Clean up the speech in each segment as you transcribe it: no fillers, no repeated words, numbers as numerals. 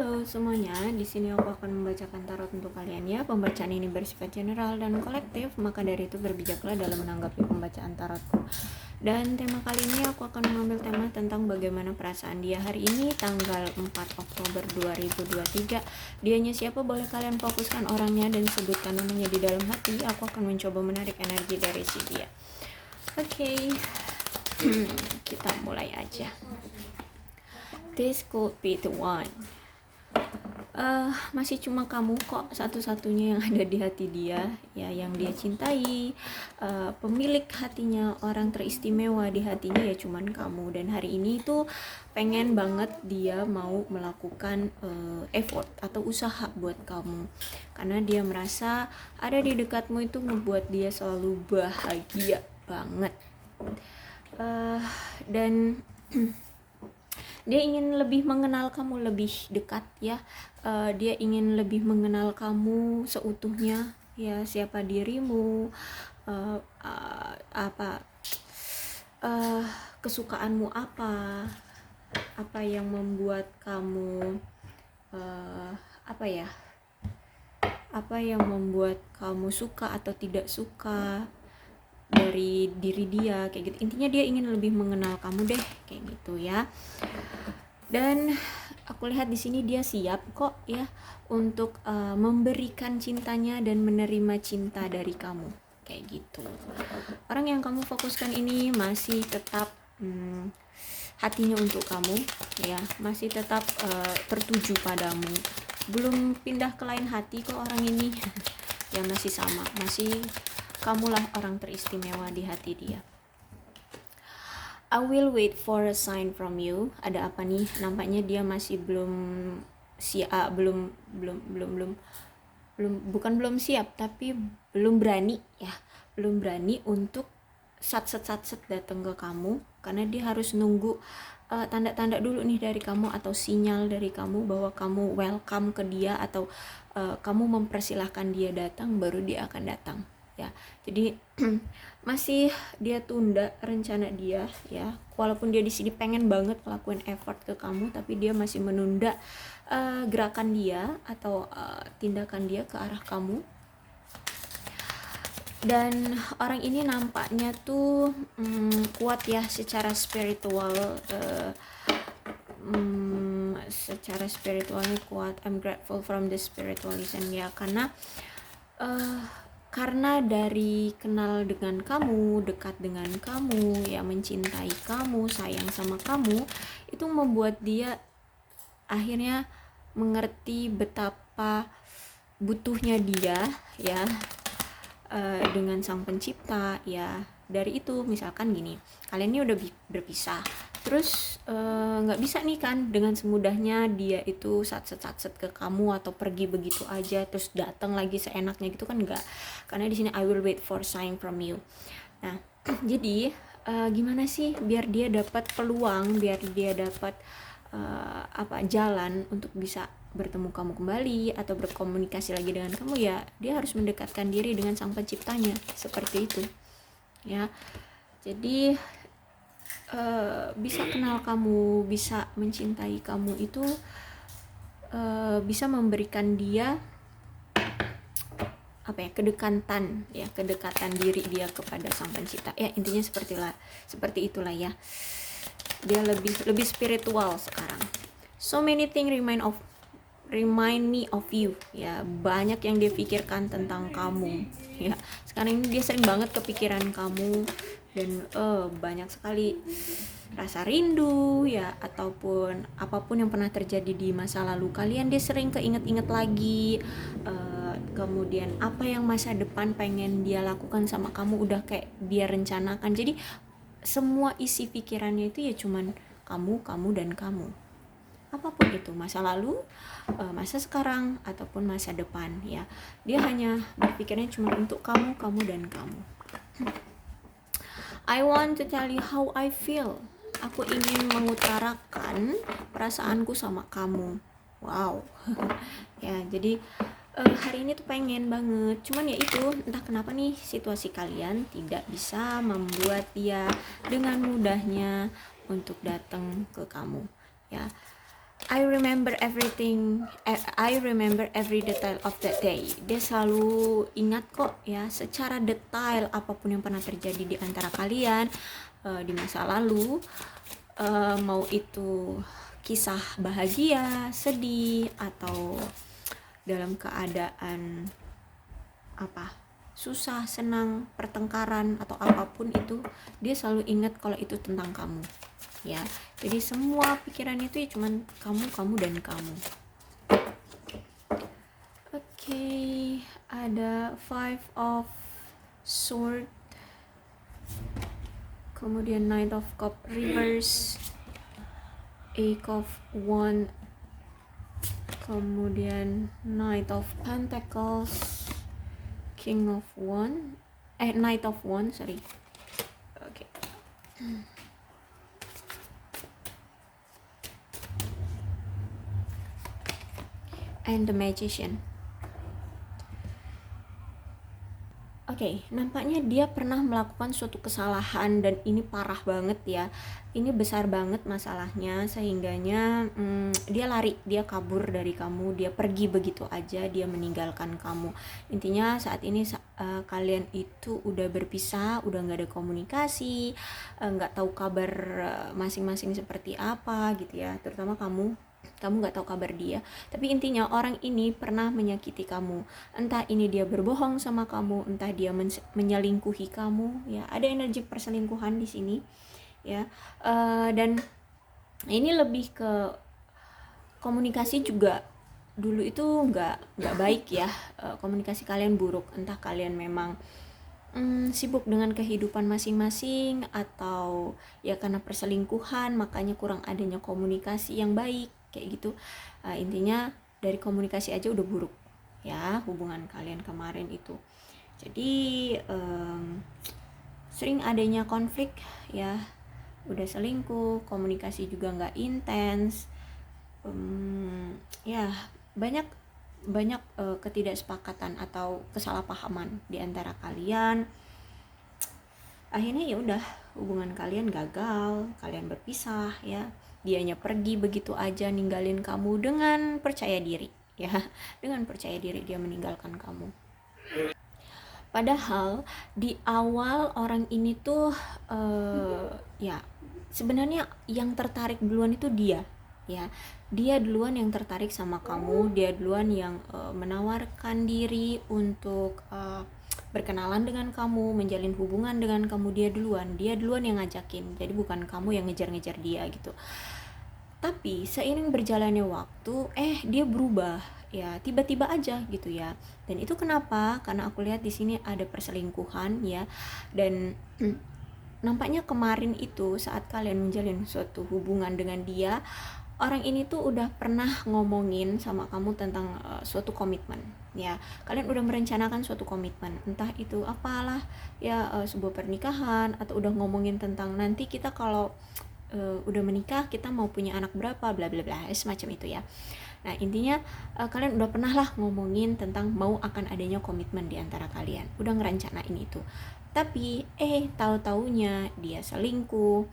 Halo semuanya, di sini aku akan membacakan tarot untuk kalian ya. Pembacaan ini bersifat general dan kolektif, maka dari itu berbijaklah dalam menanggapi pembacaan tarotku. Dan tema kali ini aku akan mengambil tema tentang bagaimana perasaan dia hari ini, tanggal 4 Oktober 2023. Dianya siapa? Boleh kalian fokuskan orangnya dan sebutkan namanya di dalam hati. Aku akan mencoba menarik energi dari si dia. Oke, kita mulai aja. This could be the one. Masih cuma kamu kok satu-satunya yang ada di hati dia ya, yang dia cintai. Pemilik hatinya, orang teristimewa di hatinya ya cuman kamu. Dan hari ini tuh pengen banget dia mau melakukan effort atau usaha buat kamu, karena dia merasa ada di dekatmu itu membuat dia selalu bahagia banget. Dan dia ingin lebih mengenal kamu lebih dekat ya. Dia ingin lebih mengenal kamu seutuhnya ya, siapa dirimu, kesukaanmu apa yang membuat kamu apa yang membuat kamu suka atau tidak suka dari diri dia, kayak gitu. Intinya dia ingin lebih mengenal kamu deh, kayak gitu ya. Dan aku lihat di sini dia siap kok ya untuk memberikan cintanya dan menerima cinta dari kamu, kayak gitu. Orang yang kamu fokuskan ini masih tetap hatinya untuk kamu ya, masih tetap tertuju padamu, belum pindah ke lain hati kok orang ini. Ya masih sama, masih kamulah orang teristimewa di hati dia. I will wait for a sign from you. Ada apa nih? Nampaknya dia masih belum siap, belum siap, tapi belum berani ya. Belum berani untuk satset datang ke kamu, karena dia harus nunggu tanda-tanda dulu nih dari kamu, atau sinyal dari kamu bahwa kamu welcome ke dia, atau kamu mempersilahkan dia datang, baru dia akan datang ya. Jadi masih dia tunda rencana dia ya, walaupun dia di sini pengen banget ngelakuin effort ke kamu, tapi dia masih menunda gerakan dia atau tindakan dia ke arah kamu. Dan orang ini nampaknya tuh kuat ya secara spiritual, secara spiritualnya kuat. I'm grateful from the spiritualism ya, karena dari kenal dengan kamu, dekat dengan kamu ya, mencintai kamu, sayang sama kamu, itu membuat dia akhirnya mengerti betapa butuhnya dia ya dengan sang pencipta ya. Dari itu misalkan gini, kalian ini udah berpisah, terus nggak bisa nih kan dengan semudahnya dia itu satset ke kamu atau pergi begitu aja terus datang lagi seenaknya gitu kan, nggak. Karena di sini I will wait for sign from you. Nah jadi gimana sih biar dia dapat peluang, biar dia dapat jalan untuk bisa bertemu kamu kembali atau berkomunikasi lagi dengan kamu ya, dia harus mendekatkan diri dengan sang penciptanya, seperti itu ya. Jadi bisa kenal kamu, bisa mencintai kamu itu bisa memberikan dia kedekatan diri dia kepada sang pencipta ya. Intinya seperti itulah ya. Dia lebih spiritual sekarang. So many things remind me of you ya. Banyak yang dia pikirkan tentang kamu ya. Sekarang ini dia sering banget kepikiran kamu, dan banyak sekali rasa rindu ya, ataupun apapun yang pernah terjadi di masa lalu kalian, dia sering keinget-inget lagi. Kemudian apa yang masa depan pengen dia lakukan sama kamu, udah kayak dia rencanakan. Jadi semua isi pikirannya itu ya cuman kamu dan kamu, apapun itu, masa lalu, masa sekarang, ataupun masa depan ya. Dia hanya berpikirnya cuma untuk kamu dan kamu. I want to tell you how I feel. Aku ingin mengutarakan perasaanku sama kamu. Wow. Ya, jadi hari ini tuh pengen banget, cuman ya itu entah kenapa nih situasi kalian tidak bisa membuat dia dengan mudahnya untuk datang ke kamu ya. I remember everything, I remember every detail of that day. Dia selalu ingat kok ya secara detail apapun yang pernah terjadi di antara kalian di masa lalu, mau itu kisah bahagia, sedih, atau dalam keadaan apa, susah, senang, pertengkaran atau apapun itu, dia selalu ingat kalau itu tentang kamu. Ya, jadi semua pikiran itu ya cuman kamu dan kamu. Oke, ada Five of Sword, kemudian Knight of Cup reverse, Eight of Wand, kemudian Knight of Pentacles, King of Wand, Knight of Wand, sorry. Oke. And the Magician. Oke, nampaknya dia pernah melakukan suatu kesalahan dan ini parah banget ya. Ini besar banget masalahnya sehingganya dia lari, dia kabur dari kamu, dia pergi begitu aja, dia meninggalkan kamu. Intinya saat ini kalian itu udah berpisah, udah nggak ada komunikasi, nggak tahu kabar masing-masing seperti apa gitu ya. Terutama kamu nggak tahu kabar dia, tapi intinya orang ini pernah menyakiti kamu, entah ini dia berbohong sama kamu, entah dia menyelingkuhi kamu ya, ada energi perselingkuhan di sini ya. Dan ini lebih ke komunikasi juga dulu itu nggak baik ya, komunikasi kalian buruk, entah kalian memang sibuk dengan kehidupan masing-masing atau ya karena perselingkuhan makanya kurang adanya komunikasi yang baik kayak gitu. Intinya dari komunikasi aja udah buruk ya hubungan kalian kemarin itu. Jadi sering adanya konflik ya, udah selingkuh, komunikasi juga nggak intens, ya banyak ketidaksepakatan atau kesalahpahaman di antara kalian. Akhirnya ya udah hubungan kalian gagal, kalian berpisah ya. Dianya pergi begitu aja ninggalin kamu dengan percaya diri ya. Dengan percaya diri dia meninggalkan kamu. Padahal di awal orang ini tuh ya sebenarnya yang tertarik duluan itu dia ya. Dia duluan yang tertarik sama kamu, dia duluan yang menawarkan diri untuk berkenalan dengan kamu, menjalin hubungan dengan kamu. Dia duluan yang ngajakin, jadi bukan kamu yang ngejar-ngejar dia gitu. Tapi seiring berjalannya waktu dia berubah ya, tiba-tiba aja gitu ya. Dan itu kenapa? Karena aku lihat di sini ada perselingkuhan ya. Dan nampaknya kemarin itu saat kalian menjalin suatu hubungan dengan dia, orang ini tuh udah pernah ngomongin sama kamu tentang suatu komitmen ya. Kalian udah merencanakan suatu komitmen, entah itu apalah ya, sebuah pernikahan, atau udah ngomongin tentang nanti kita kalau udah menikah kita mau punya anak berapa, bla bla bla, semacam itu ya. Nah intinya kalian udah pernah lah ngomongin tentang mau akan adanya komitmen di antara kalian, udah ngerencanain itu. Tapi tahu-taunya dia selingkuh,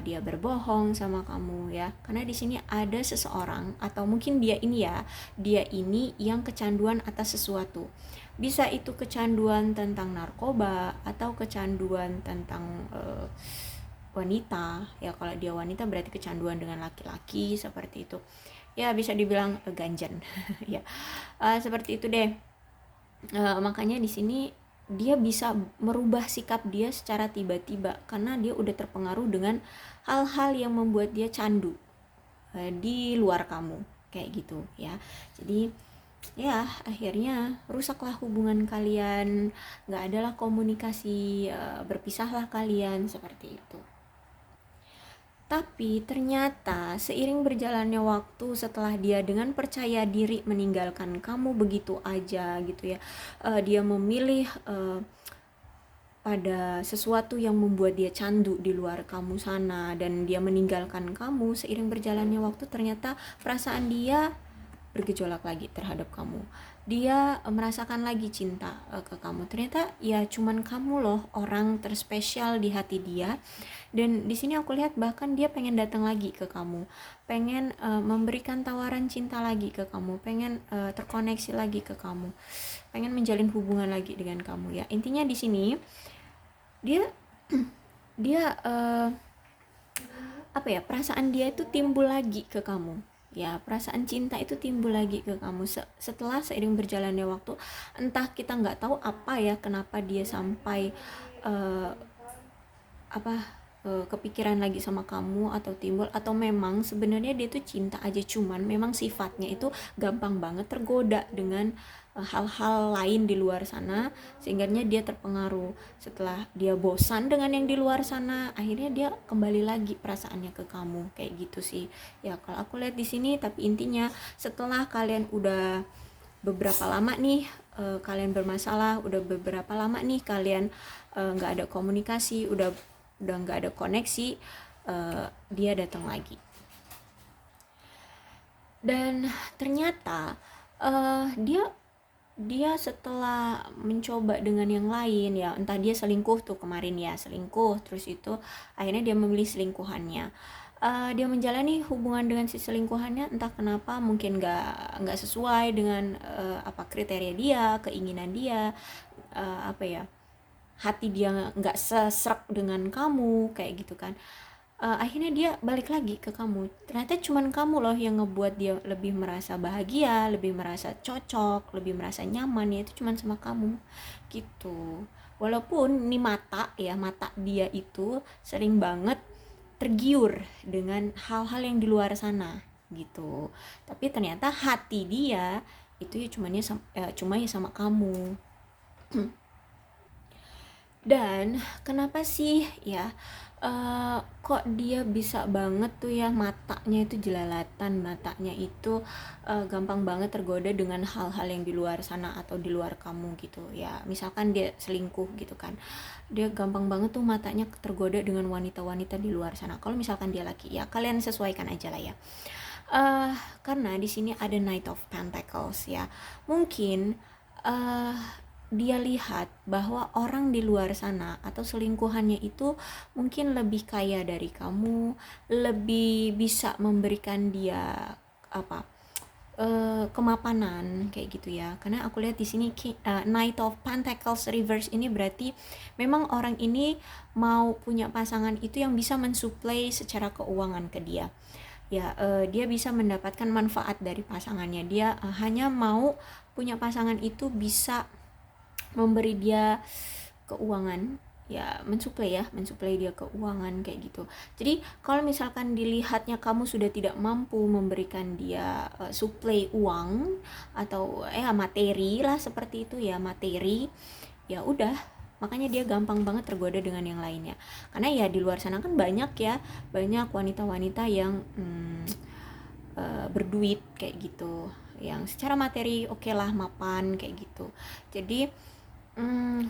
dia berbohong sama kamu ya. Karena di sini ada seseorang, atau mungkin dia ini yang kecanduan atas sesuatu. Bisa itu kecanduan tentang narkoba atau kecanduan tentang wanita ya. Kalau dia wanita berarti kecanduan dengan laki-laki seperti itu ya, bisa dibilang ganjen ya, seperti itu deh. Makanya di sini dia bisa merubah sikap dia secara tiba-tiba karena dia udah terpengaruh dengan hal-hal yang membuat dia candu di luar kamu kayak gitu ya. Jadi ya akhirnya rusaklah hubungan kalian, nggak adalah komunikasi, berpisahlah kalian seperti itu. Tapi ternyata seiring berjalannya waktu, setelah dia dengan percaya diri meninggalkan kamu begitu aja gitu ya, dia memilih pada sesuatu yang membuat dia candu di luar kamu sana, dan dia meninggalkan kamu. Seiring berjalannya waktu ternyata perasaan dia bergejolak lagi terhadap kamu. Dia merasakan lagi cinta ke kamu. Ternyata ya cuman kamu loh orang terspesial di hati dia. Dan di sini aku lihat bahkan dia pengen datang lagi ke kamu, pengen memberikan tawaran cinta lagi ke kamu, pengen terkoneksi lagi ke kamu, pengen menjalin hubungan lagi dengan kamu ya. Intinya di sini dia dia apa ya, perasaan dia itu timbul lagi ke kamu ya, perasaan cinta itu timbul lagi ke kamu setelah seiring berjalannya waktu. Entah, kita nggak tahu apa ya, kenapa dia sampai kepikiran lagi sama kamu atau timbul, atau memang sebenarnya dia tuh cinta aja, cuman memang sifatnya itu gampang banget tergoda dengan hal-hal lain di luar sana, sehingga dia terpengaruh. Setelah dia bosan dengan yang di luar sana, akhirnya dia kembali lagi perasaannya ke kamu, kayak gitu sih ya kalau aku lihat di sini. Tapi intinya setelah kalian udah beberapa lama nih kalian bermasalah, udah beberapa lama nih kalian nggak ada komunikasi, udah nggak ada koneksi, dia datang lagi. Dan ternyata dia setelah mencoba dengan yang lain ya, entah dia selingkuh tuh kemarin ya, selingkuh, terus itu akhirnya dia memilih selingkuhannya. Dia menjalani hubungan dengan si selingkuhannya, entah kenapa mungkin nggak sesuai dengan kriteria dia, keinginan dia, hati dia nggak seserak dengan kamu, kayak gitu kan. Akhirnya dia balik lagi ke kamu. Ternyata cuman kamu loh yang ngebuat dia lebih merasa bahagia, lebih merasa cocok, lebih merasa nyaman, ya itu cuman sama kamu gitu. Walaupun nih mata dia itu sering banget tergiur dengan hal-hal yang di luar sana gitu, tapi ternyata hati dia itu ya cuma ya sama kamu. Dan kenapa sih ya kok dia bisa banget tuh ya, matanya itu jelalatan, matanya itu gampang banget tergoda dengan hal-hal yang di luar sana atau di luar kamu gitu ya. Misalkan dia selingkuh gitu kan, dia gampang banget tuh matanya tergoda dengan wanita-wanita di luar sana. Kalau misalkan dia laki ya, kalian sesuaikan aja lah ya. Karena di sini ada Knight of Pentacles ya, mungkin dia lihat bahwa orang di luar sana atau selingkuhannya itu mungkin lebih kaya dari kamu, lebih bisa memberikan dia kemapanan kayak gitu ya. Karena aku lihat di sini Knight of Pentacles reverse ini berarti memang orang ini mau punya pasangan itu yang bisa mensuplai secara keuangan ke dia ya. Dia bisa mendapatkan manfaat dari pasangannya. Dia hanya mau punya pasangan itu bisa memberi dia keuangan ya, mensuplai dia keuangan kayak gitu. Jadi kalau misalkan dilihatnya kamu sudah tidak mampu memberikan dia suplai uang atau materi lah, seperti itu ya, materi, ya udah, makanya dia gampang banget tergoda dengan yang lainnya. Karena ya di luar sana kan banyak wanita-wanita yang berduit kayak gitu, yang secara materi oke lah, mapan kayak gitu. Jadi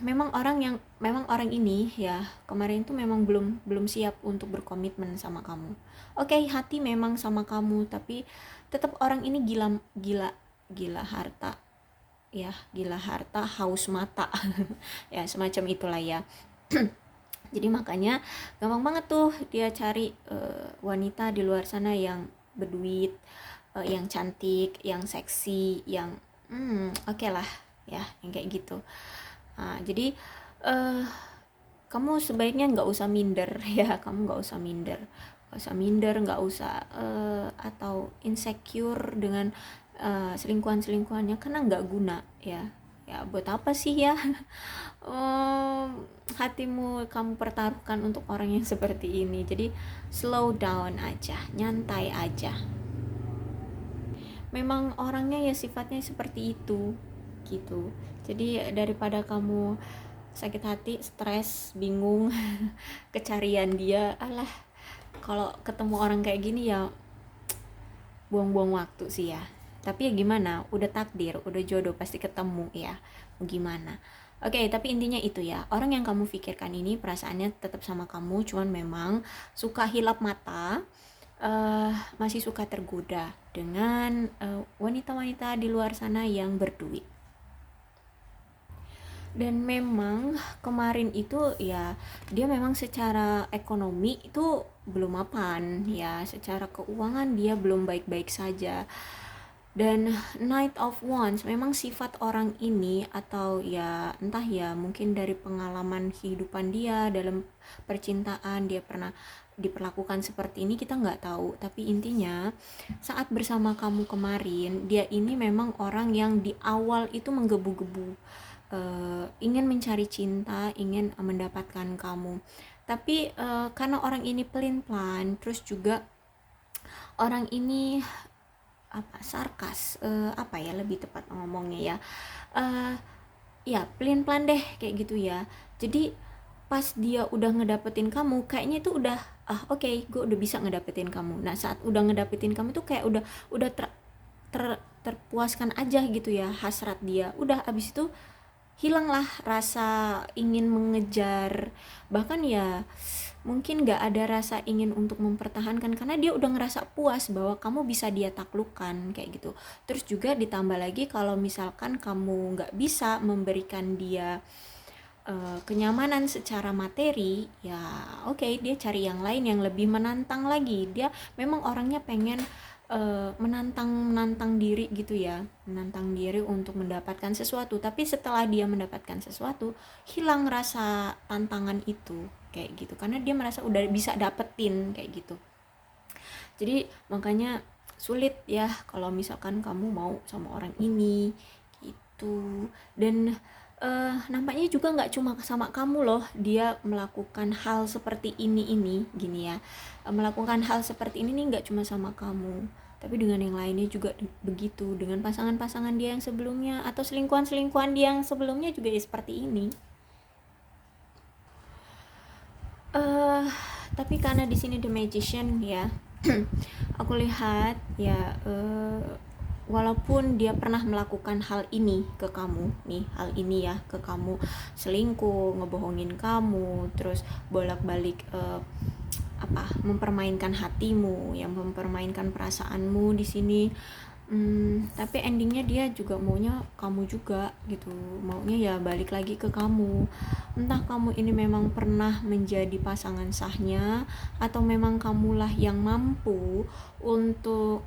memang orang ini ya kemarin tuh memang belum siap untuk berkomitmen sama kamu. Oke, hati memang sama kamu, tapi tetap orang ini gila harta ya, gila harta, haus mata ya, semacam itulah ya. Jadi makanya gampang banget tuh dia cari wanita di luar sana yang berduit, yang cantik, yang seksi, yang oke lah ya, yang kayak gitu. Jadi kamu sebaiknya nggak usah minder ya, kamu nggak usah minder, nggak usah atau insecure dengan selingkuhannya, karena nggak guna ya. Buat apa sih ya hatimu kamu pertaruhkan untuk orang yang seperti ini. Jadi slow down aja, nyantai aja. Memang orangnya ya sifatnya seperti itu gitu. Jadi daripada kamu sakit hati, stres, bingung kecarian dia, alah, kalau ketemu orang kayak gini ya buang-buang waktu sih ya. Tapi ya gimana, udah takdir, udah jodoh, pasti ketemu ya, mau gimana. Oke, tapi intinya itu ya, orang yang kamu pikirkan ini perasaannya tetap sama kamu, cuman memang suka hilap mata, masih suka tergoda dengan wanita-wanita di luar sana yang berduit. Dan memang kemarin itu ya dia memang secara ekonomi itu belum mapan ya, secara keuangan dia belum baik-baik saja. Dan Knight of Wands memang sifat orang ini, atau ya entah ya, mungkin dari pengalaman kehidupan dia dalam percintaan dia pernah diperlakukan seperti ini, kita nggak tahu. Tapi intinya saat bersama kamu kemarin, dia ini memang orang yang di awal itu menggebu-gebu, ingin mencari cinta, ingin mendapatkan kamu. Tapi karena orang ini pelin-pelan, terus juga orang ini sarkas, apa ya lebih tepat ngomongnya ya, ya pelin-pelan deh kayak gitu ya. Jadi pas dia udah ngedapetin kamu, kayaknya itu udah oke, gue udah bisa ngedapetin kamu. Nah saat udah ngedapetin kamu tuh kayak udah terpuaskan aja gitu ya hasrat dia. Udah abis itu hilanglah rasa ingin mengejar, bahkan ya mungkin gak ada rasa ingin untuk mempertahankan, karena dia udah ngerasa puas bahwa kamu bisa dia taklukkan kayak gitu. Terus juga ditambah lagi kalau misalkan kamu gak bisa memberikan dia kenyamanan secara materi, ya oke, dia cari yang lain yang lebih menantang lagi. Dia memang orangnya pengen menantang diri gitu ya, menantang diri untuk mendapatkan sesuatu. Tapi setelah dia mendapatkan sesuatu, hilang rasa tantangan itu kayak gitu, karena dia merasa udah bisa dapetin kayak gitu. Jadi makanya sulit ya kalau misalkan kamu mau sama orang ini gitu. Dan nampaknya juga nggak cuma sama kamu loh dia melakukan hal seperti ini gini ya, melakukan hal seperti ini nih nggak cuma sama kamu, tapi dengan yang lainnya juga begitu, dengan pasangan-pasangan dia yang sebelumnya atau selingkuhan dia yang sebelumnya juga ya seperti ini. Tapi karena di sini The Magician ya, aku lihat ya, walaupun dia pernah melakukan hal ini ke kamu nih, hal ini ya ke kamu, selingkuh, ngebohongin kamu, terus bolak-balik mempermainkan hatimu, yang mempermainkan perasaanmu di sini. Tapi endingnya dia juga maunya kamu juga gitu, maunya ya balik lagi ke kamu. Entah kamu ini memang pernah menjadi pasangan sahnya, atau memang kamulah yang mampu untuk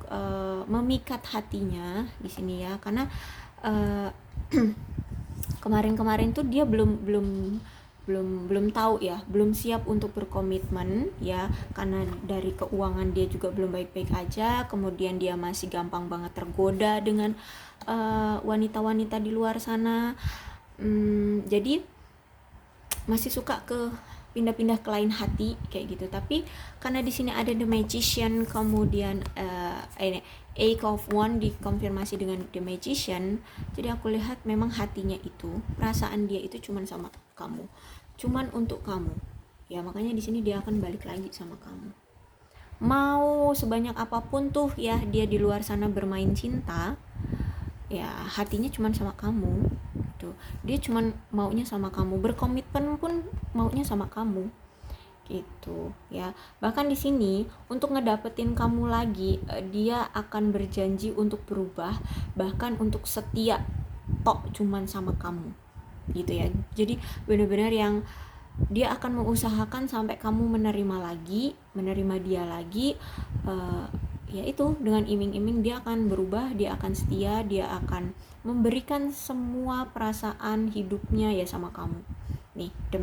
memikat hatinya di sini ya, karena kemarin-kemarin tuh dia belum tahu ya, belum siap untuk berkomitmen ya, karena dari keuangan dia juga belum baik-baik aja, kemudian dia masih gampang banget tergoda dengan wanita-wanita di luar sana. Jadi masih suka ke pindah-pindah ke lain hati kayak gitu. Tapi karena di sini ada The Magician, kemudian Eight of Wands dikonfirmasi dengan The Magician, jadi aku lihat memang hatinya itu, perasaan dia itu cuman sama kamu, cuman untuk kamu ya. Makanya di sini dia akan balik lagi sama kamu, mau sebanyak apapun tuh ya dia di luar sana bermain cinta, ya hatinya cuman sama kamu gitu. Dia cuman maunya sama kamu, berkomitmen pun maunya sama kamu gitu ya. Bahkan di sini untuk ngedapetin kamu lagi, dia akan berjanji untuk berubah, bahkan untuk setia tok cuman sama kamu gitu ya. Jadi benar-benar yang dia akan mengusahakan sampai kamu menerima dia lagi, ya itu dengan iming-iming dia akan berubah, dia akan setia, dia akan memberikan semua perasaan hidupnya ya sama kamu nih. The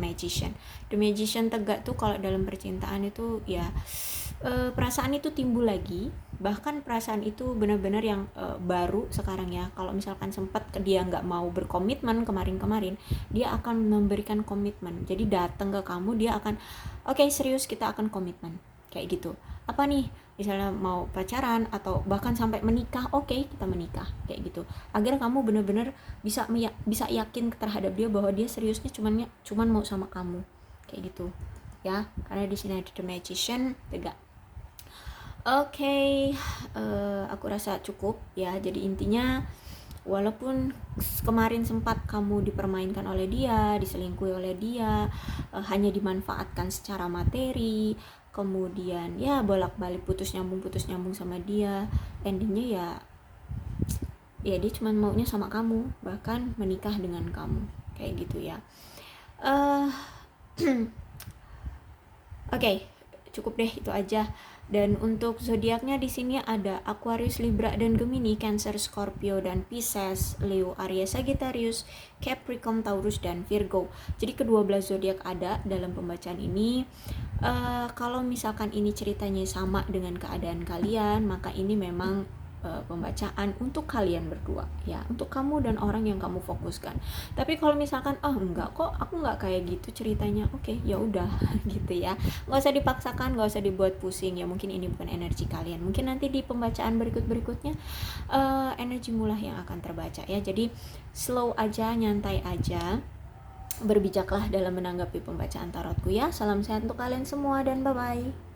Magician tegak tuh kalau dalam percintaan itu ya, perasaan itu timbul lagi, bahkan perasaan itu benar-benar yang baru sekarang ya. Kalau misalkan sempat dia nggak mau berkomitmen kemarin, dia akan memberikan komitmen. Jadi datang ke kamu, dia akan oke, serius, kita akan komitmen kayak gitu. Apa nih, misalnya mau pacaran atau bahkan sampai menikah, oke, kita menikah kayak gitu, agar kamu benar-benar bisa yakin terhadap dia bahwa dia seriusnya cuman mau sama kamu kayak gitu ya. Karena di sini ada The Magician tegak. Oke, aku rasa cukup ya. Jadi intinya, walaupun kemarin sempat kamu dipermainkan oleh dia, diselingkuhi oleh dia, hanya dimanfaatkan secara materi, kemudian ya bolak-balik putus nyambung sama dia, endingnya ya dia cuma maunya sama kamu, bahkan menikah dengan kamu, kayak gitu ya. Oke, cukup deh itu aja. Dan untuk zodiaknya di sini ada Aquarius, Libra dan Gemini, Cancer, Scorpio dan Pisces, Leo, Aries, Sagittarius, Capricorn, Taurus dan Virgo. Jadi ke-12 zodiak ada dalam pembacaan ini. Kalau misalkan ini ceritanya sama dengan keadaan kalian, maka ini memang pembacaan untuk kalian berdua ya, untuk kamu dan orang yang kamu fokuskan. Tapi kalau misalkan enggak kok, aku enggak kayak gitu ceritanya, oke, ya udah gitu ya, nggak usah dipaksakan, nggak usah dibuat pusing ya. Mungkin ini bukan energi kalian, mungkin nanti di pembacaan berikutnya energi mula yang akan terbaca ya. Jadi slow aja, nyantai aja, berbijaklah dalam menanggapi pembacaan tarotku ya. Salam sehat untuk kalian semua dan bye bye.